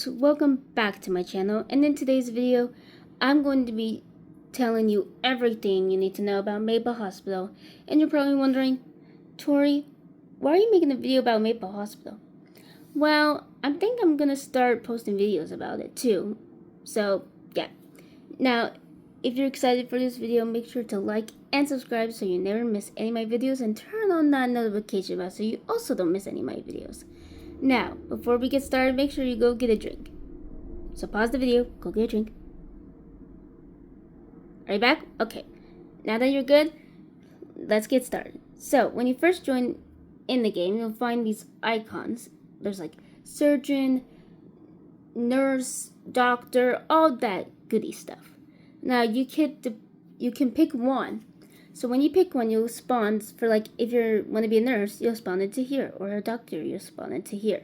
guys, welcome back to my channel, and in today's video I'm going to be telling you everything you need to know about Maple Hospital. And you're probably wondering, Tori, why are you making a video about Maple Hospital? Well, I think I'm gonna start posting videos about it too, so yeah. Now, if you're excited for this video, make sure to like and subscribe so you never miss any of my videos, and turn on that notification bell so you also don't miss any of my videos. Now, before we get started, make sure you go get a drink. So pause the video, go get a drink. Are you back? Okay. Now that you're good, let's get started. So, when you first join in the game, you'll find these icons. There's like surgeon, nurse, doctor, all that goody stuff. Now, you can pick one. So when you pick one, you'll spawn for, like, if you want to be a nurse, you'll spawn it to here, or a doctor, you'll spawn it to here.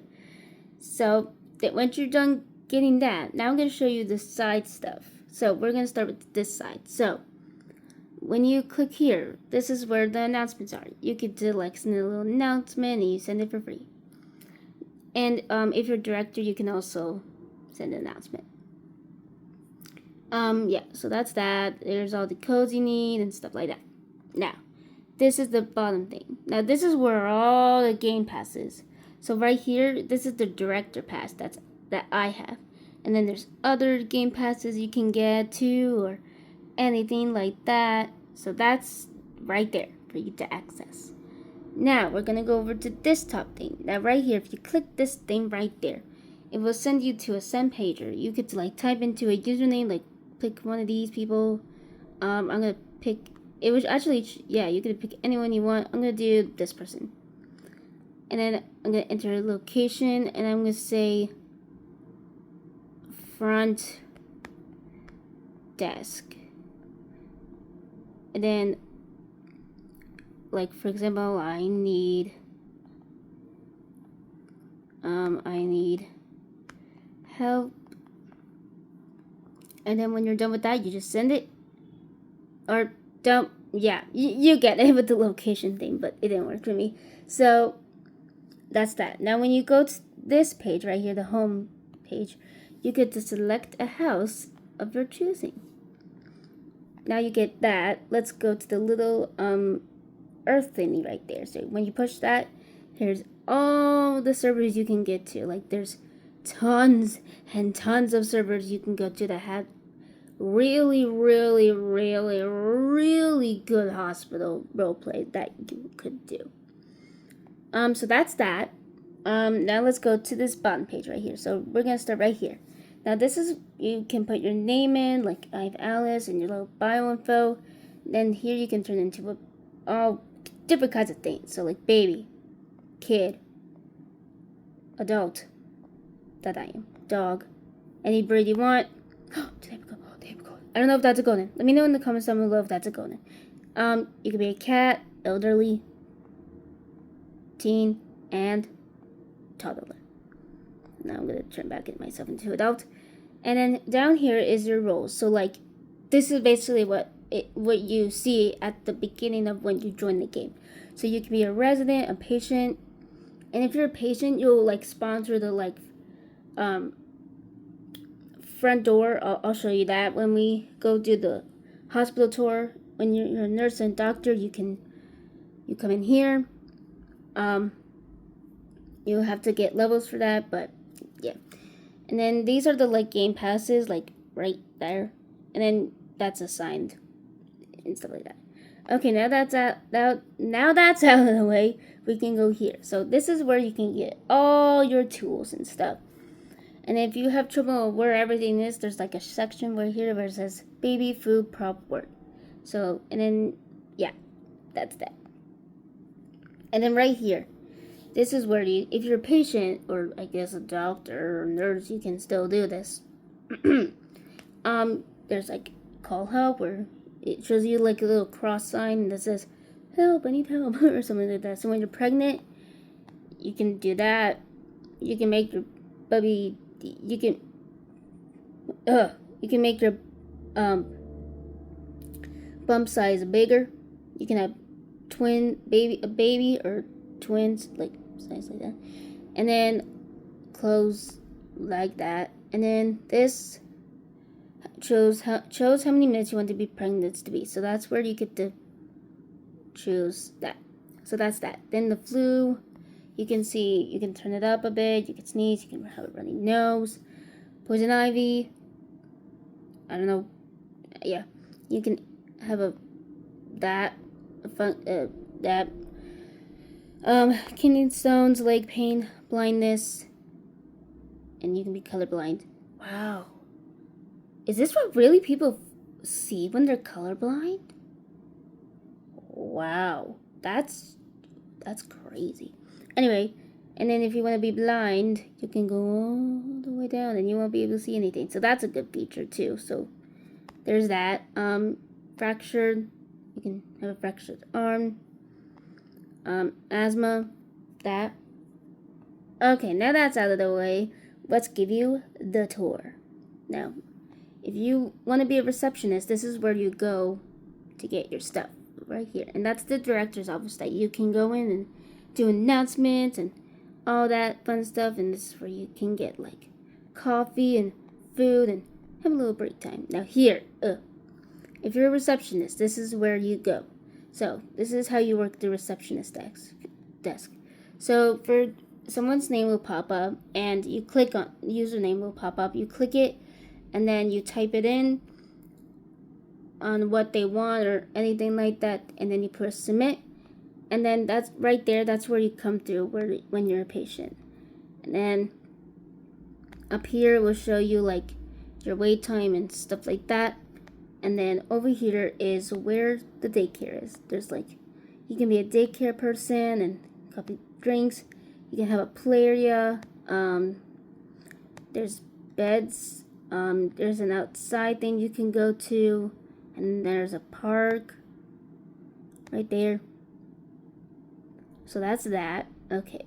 So that once you're done getting that, now I'm going to show you the side stuff. So we're going to start with this side. So when you click here, this is where the announcements are. You could do like send a little announcement and you send it for free. And if you're a director, you can also send an announcement. Yeah, so that's that. There's all the codes you need and stuff like that. Now, this is the bottom thing. Now, this is where all the game pass is. So right here, this is the director pass that I have. And then there's other game passes you can get too, or anything like that. So that's right there for you to access. Now, we're going to go over to this top thing. Now, right here, if you click this thing right there, it will send you to a send pager. You could like type into a username, like pick one of these people. I'm going to pick, it was actually, yeah, you could pick anyone you want. I'm going to do this person. And then I'm going to enter a location, and I'm going to say front desk. And then, like, for example, I need help. And then when you're done with that, you just send it. Or don't, yeah, you get it with the location thing, but it didn't work for me. So that's that. Now when you go to this page right here, the home page, you get to select a house of your choosing. Now you get that. Let's go to the little earth thingy right there. So when you push that, here's all the servers you can get to. Like, there's tons and tons of servers you can go to that have really good hospital roleplay that you could do. So that's that. Now let's go to this bottom page right here. So we're gonna start right here. Now this is, you can put your name in, like I have Alice, and your little bio info. Then here you can turn into all different kinds of things. So like baby, kid, adult, that I am, dog, any breed you want. I don't know if that's a golden. Let me know in the comments down below if that's a golden. You could be a cat, elderly, teen, and toddler. Now I'm gonna turn back myself into adult. And then down here is your roles. So like, this is basically what you see at the beginning of when you join the game. So you can be a resident, a patient, and if you're a patient, you'll like spawn through the like front door. I'll show you that when we go do the hospital tour. When you're a nurse and doctor, you come in here. You'll have to get levels for that, but yeah. And then these are the like game passes, like right there, and then that's assigned and stuff like that. Okay, now that's out of the way, we can go here. So this is where you can get all your tools and stuff. And if you have trouble where everything is, there's like a section where it says baby food prop work. So, and then, yeah, that's that. And then right here, this is where if you're a patient, or I guess a doctor or nurse, you can still do this. There's like call help, where it shows you like a little cross sign that says, help, I need help, or something like that. So when you're pregnant, you can do that. You can make your baby, you can make your bump size bigger. You can have a baby or twins, like size like that. And then close like that. And then this shows how many minutes you want to be pregnant to be. So that's where you get to choose that. So that's that. Then the flu, you can see, you can turn it up a bit, you can sneeze, you can have a runny nose. Poison ivy, I don't know, yeah, you can have kidney stones, leg pain, blindness, and you can be colorblind. Wow. Is this what really people see when they're colorblind? Wow. That's crazy. Anyway, and then if you want to be blind, you can go all the way down and you won't be able to see anything. So that's a good feature too. So there's that. Fractured, you can have a fractured arm. Asthma, that. Okay, now that's out of the way, let's give you the tour. Now, if you want to be a receptionist, this is where you go to get your stuff, right here. And that's the director's office that you can go in and do announcements and all that fun stuff. And this is where you can get like coffee and food and have a little break time. Now here, if you're a receptionist, this is where you go. So this is how you work the receptionist desk. So for someone's name will pop up and you click on username will pop up. You click it and then you type it in on what they want or anything like that, and then you press submit, and then that's right there, that's where you come through when you're a patient. And then up here will show you like your wait time and stuff like that. And then over here is where the daycare is. There's like, you can be a daycare person and coffee, drinks. You can have a play area. There's beds. There's an outside thing you can go to. And there's a park right there. So that's that. Okay.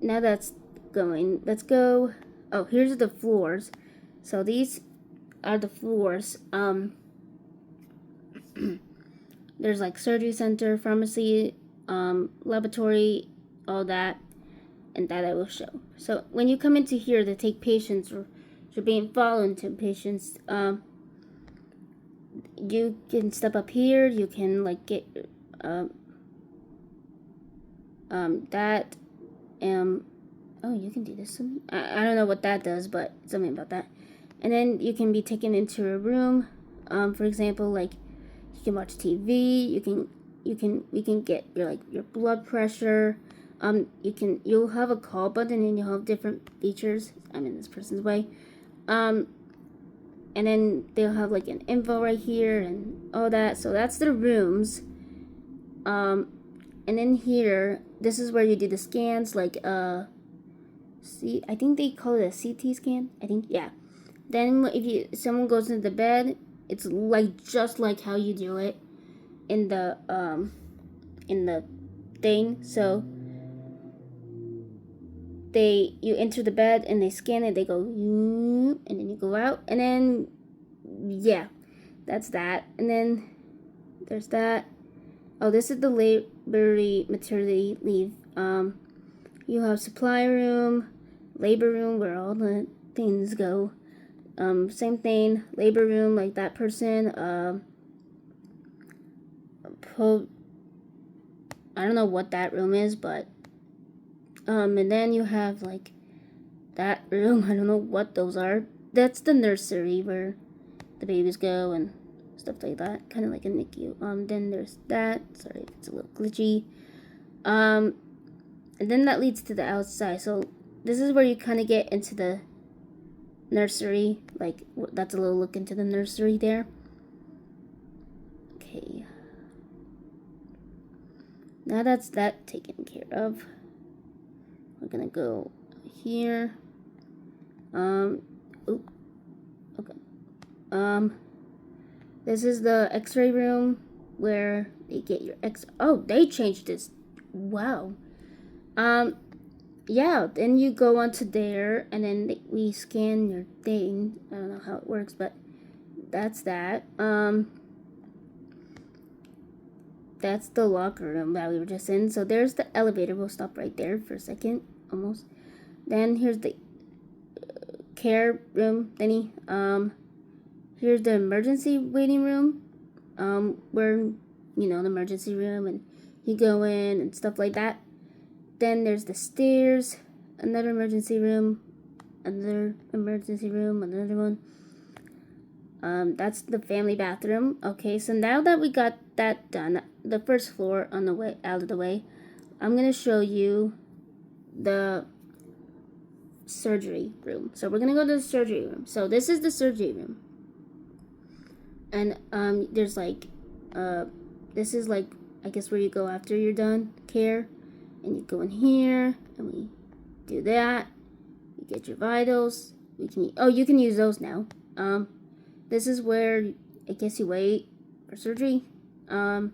Now that's going. Let's go. Oh, here's the floors. So these are the floors. There's like surgery center, pharmacy, laboratory, all that, and that I will show. So when you come into here to take patients or you're being followed to patients, you can step up here. You can like get that. Oh, you can do this. I don't know what that does, but something about that. And then you can be taken into a room. For example, like you can watch TV. We can get your blood pressure. You'll have a call button and you'll have different features. I'm in this person's way. And then they'll have like an info right here and all that. So that's the rooms. And then here, this is where you do the scans, like I think they call it a CT scan. I think, yeah. Then if someone goes into the bed, it's like just like how you do it in the thing. So you enter the bed and they scan it, they go and then you go out, and then yeah, that's that. And then there's that. Oh, this is the labor maternity leave. You have supply room, labor room where all the things go. Same thing, labor room, like that person. I don't know what that room is, but and then you have like that room. I don't know what those are. That's the nursery where the babies go and stuff like that, kind of like a NICU. Then there's that. Sorry if it's a little glitchy. And then that leads to the outside. So this is where you kind of get into the nursery. Like that's a little look into the nursery there. Okay. Now that's that taken care of. We're gonna go here. Okay. This is the X-ray room where they get your Oh, they changed this. Wow. Yeah. Then you go onto there, and then we scan your thing. I don't know how it works, but that's that. That's the locker room that we were just in. So there's the elevator. We'll stop right there for a second, almost. Then here's the care room thingy. Here's the emergency waiting room. Where, you know, the emergency room, and you go in and stuff like that. Then there's the stairs, another emergency room, another emergency room, another one. That's the family bathroom. Okay, so now that we got that done, the first floor on the way out of the way, I'm gonna show you the surgery room. So we're gonna go to the surgery room. So this is the surgery room, and there's like, this is like, I guess, where you go after you're done care, and you go in here, and we do that. You get your vitals. You can use those now. This is where I guess you wait for surgery. You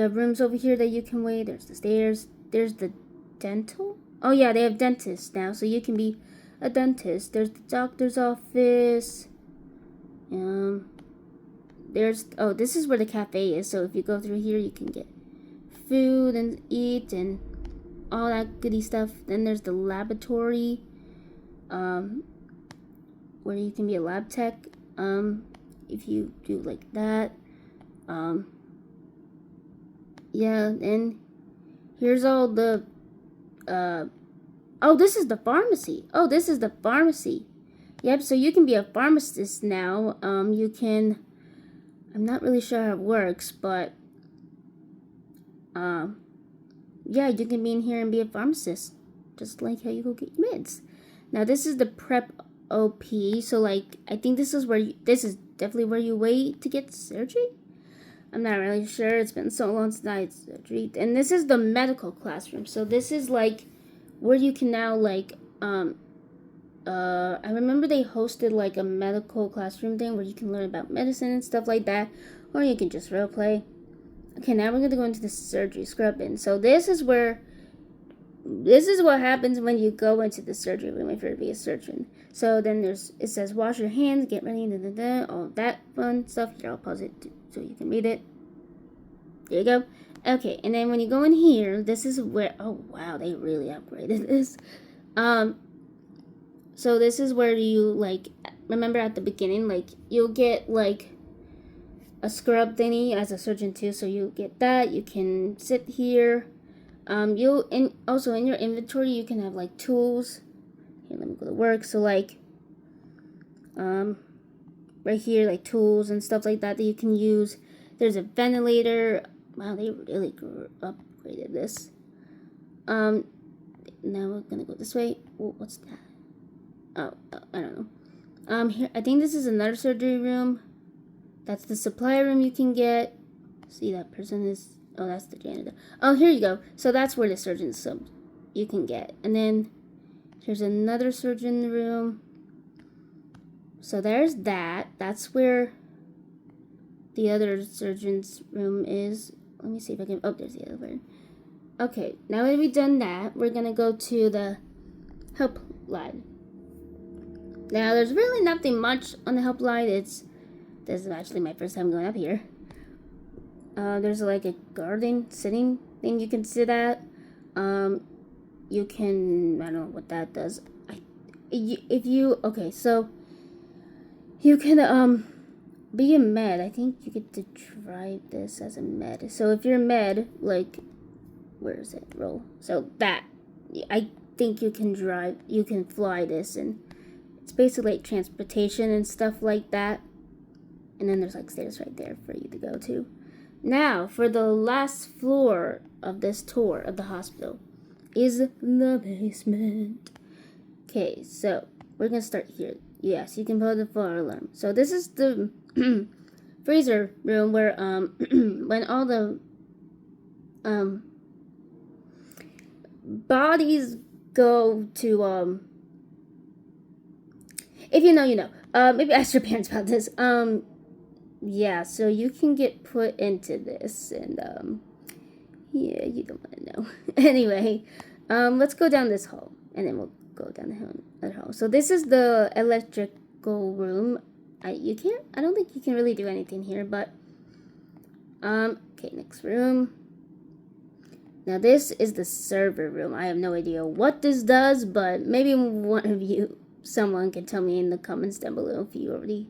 have rooms over here that you can wait. There's the stairs. There's the dental. Oh yeah, they have dentists now, so you can be a dentist. There's the doctor's office. This is where the cafe is. So if you go through here, you can get food and eat and all that goody stuff. Then there's the laboratory, where you can be a lab tech. If you do like that. Yeah, and here's all the, this is the pharmacy. Oh, this is the pharmacy. Yep, so you can be a pharmacist now. You can, I'm not really sure how it works, but, yeah, you can be in here and be a pharmacist. Just like how you go get your meds. Now, this is the prep OP, so, like, I think this is definitely where you wait to get surgery. I'm not really sure. It's been so long since I had surgery. And this is the medical classroom. So this is like where you can now like I remember they hosted like a medical classroom thing where you can learn about medicine and stuff like that, or you can just role play. Okay, now we're gonna go into the surgery scrub in. So this is what happens when you go into the surgery room if you're to be a surgeon. So then it says wash your hands, get ready, all that fun stuff. Here, I'll pause it so you can read it. There you go. Okay, and then when you go in here, this is where, oh wow, they really upgraded this. So this is where you, like, remember at the beginning, like, you'll get, like, a scrub thingy as a surgeon too, so you get that. You can sit here. Also in your inventory, you can have, like, tools. Here, let me go to work. So, like, right here, like, tools and stuff like that you can use. There's a ventilator. Wow, they really upgraded this. Now we're gonna go this way. Oh, what's that? Oh, I don't know. Here, I think this is another surgery room. That's the supply room you can get. See, that person is, oh, that's the janitor. Oh, here you go. So that's where the surgeon sub you can get. And then here's another surgeon room. So there's that. That's where the other surgeon's room is. Let me see if I can, oh, there's the other one. Okay, now that we've done that, we're gonna go to the helpline. Now, there's really nothing much on the helpline. This is actually my first time going up here. There's like a garden sitting thing you can sit at. You can, I don't know what that does. Okay, so you can, be a med. I think you get to drive this as a med. So if you're a med, like, where is it? Roll. So that, I think you can fly this, and it's basically like transportation and stuff like that. And then there's like stairs right there for you to go to. Now, for the last floor of this tour of the hospital is the basement. Okay, so we're gonna start here. Yes, you can put the fire alarm. So this is the freezer room where when all the bodies go to if you know, you know. Maybe ask your parents about this. Yeah, so you can get put into this, and yeah, you don't want to know. Anyway, let's go down this hall, and then we'll go down the hall. So this is the electrical room. I don't think you can really do anything here, but okay, next room. Now this is the server room. I have no idea what this does, but maybe someone can tell me in the comments down below if you already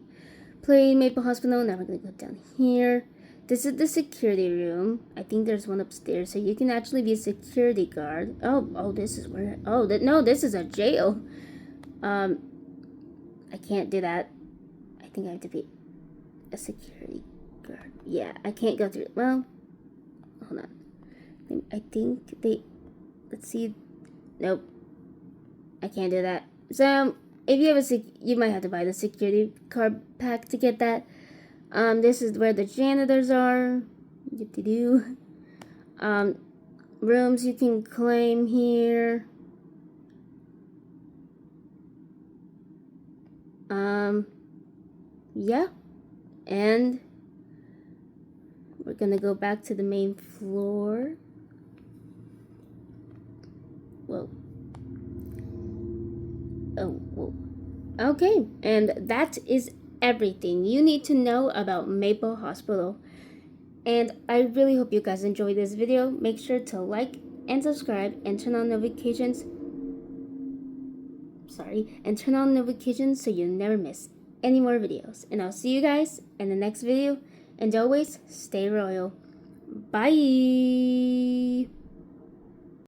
played Maple Hospital. Now we're gonna go down here. This is the security room. I think there's one upstairs, so you can actually be a security guard. Oh, this is where. Oh, no, this is a jail. I can't do that. I think I have to be a security guard. Yeah, I can't go through. Well, hold on. I think they. Let's see. Nope. I can't do that. So if you have you might have to buy the security card pack to get that. This is where the janitors are. Rooms you can claim here. Yeah. And we're gonna go back to the main floor. Whoa. Oh, whoa. Okay, and that is everything you need to know about Maple Hospital. And I really hope you guys enjoyed this video. Make sure to like and subscribe and turn on notifications. And turn on notifications so you never miss any more videos. And I'll see you guys in the next video. And always stay royal. Bye.